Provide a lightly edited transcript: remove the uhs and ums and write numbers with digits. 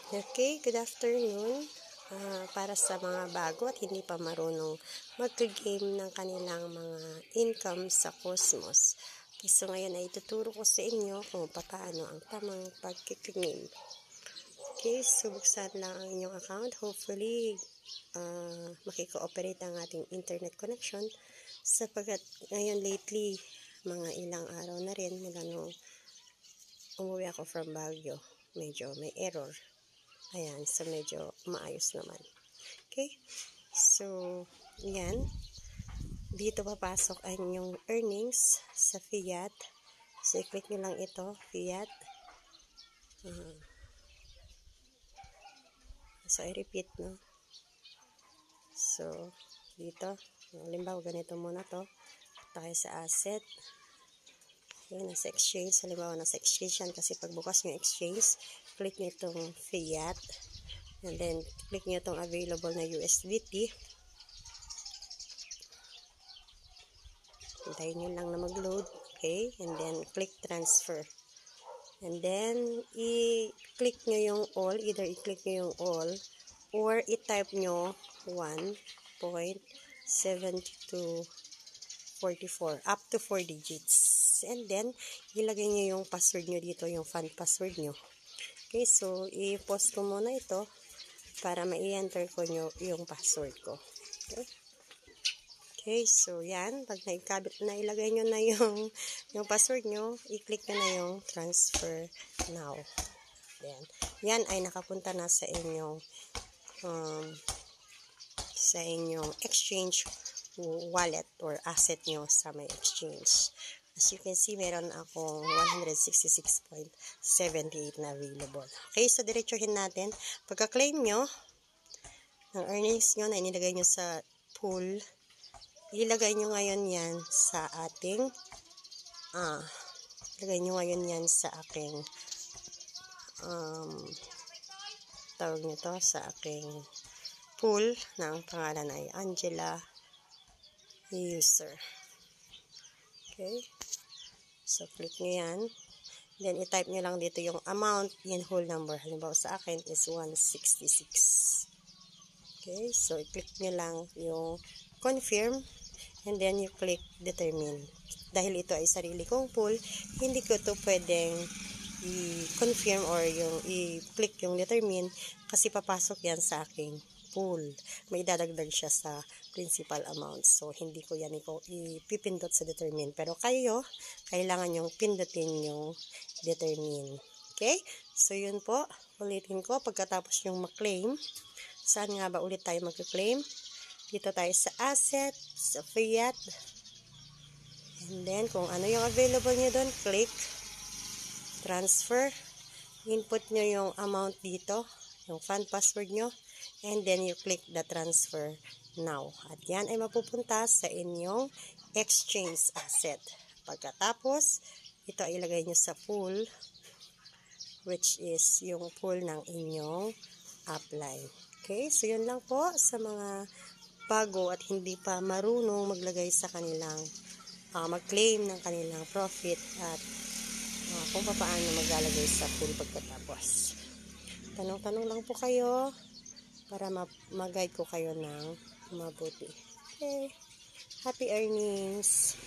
Okay, good afternoon. Para sa mga bago at hindi pa marunong mag-game ng kanilang mga income sa Cosmos. Okay, so ngayon ay ituturo ko sa inyo kung paano ang tamang pag-claim. Okay, so buksan lang ang inyong account. Hopefully, makikooperate ang ating internet connection sapagkat ngayon lately, mga ilang araw na rin mula nung umuwi ako from Baguio, medyo may error. Ayan, so medyo maayos naman. Okay, so yan, dito papasok ang inyong earnings sa fiat. So i-click nyo lang ito, fiat. So I repeat, no? So dito, halimbawa ganito muna to, tayo sa asset. Yan, nasa exchange. Halimbawa, nasa exchange yan kasi pagbukas nyo exchange, click nyo itong fiat. And then, click nyo itong available na USDT. Hintayin nyo lang na mag-load. Okay? And then, click transfer. And then, i-click nyo yung all. Either i-click nyo yung all or i-type nyo 1.7244 up to 4 digits. And then, ilagay nyo yung password nyo dito, yung fund password nyo. Okay, so, i-post ko muna ito para ma-enter ko nyo yung password ko. Okay, okay, so yan. Pag nailagay nyo na yung password nyo, i-click nyo na yung transfer now. Then, yan ay nakapunta na sa inyong exchange wallet or asset nyo sa may exchange. As you can see, meron akong 166.78 na available. Okay, so diretsuhin natin. Pagka-claim nyo ng earnings nyo na inilagay nyo sa pool, ilagay nyo ngayon yan sa ating tawag nito sa aking pool na ang pangalan ay Angela User. Okay, so click nyo yan. Then i-type nyo lang dito yung amount in whole number. Halimbawa sa akin is 166. Okay, so i-click nyo lang yung confirm and then you click determine. Dahil ito ay sarili kong pool, hindi ko ito pwedeng i-confirm or yung i-click yung determine kasi papasok yan sa aking pool. May dadagdag siya sa principal amount. So, hindi ko yan ipipindot sa determine. Pero kayo, kailangan yung pindutin yung determine. Okay? So, yun po. Ulitin ko. Pagkatapos yung ma-claim, saan nga ba ulit tayo mag-claim? Dito tayo sa asset, sa fiat. And then, kung ano yung available nyo doon, click transfer. Input nyo yung amount dito, yung fund password nyo. And then, you click the transfer now. At yan ay mapupunta sa inyong exchange asset. Pagkatapos, ito ay ilagay nyo sa pool, which is yung pool ng inyong upline. Okay, so yun lang po sa mga bago at hindi pa marunong maglagay sa kanilang, mag-claim ng kanilang profit at kung paano maglalagay sa pool pagkatapos. Tanong-tanong lang po kayo para mag-guide ko kayo ng mabuti. Okay. Happy earnings!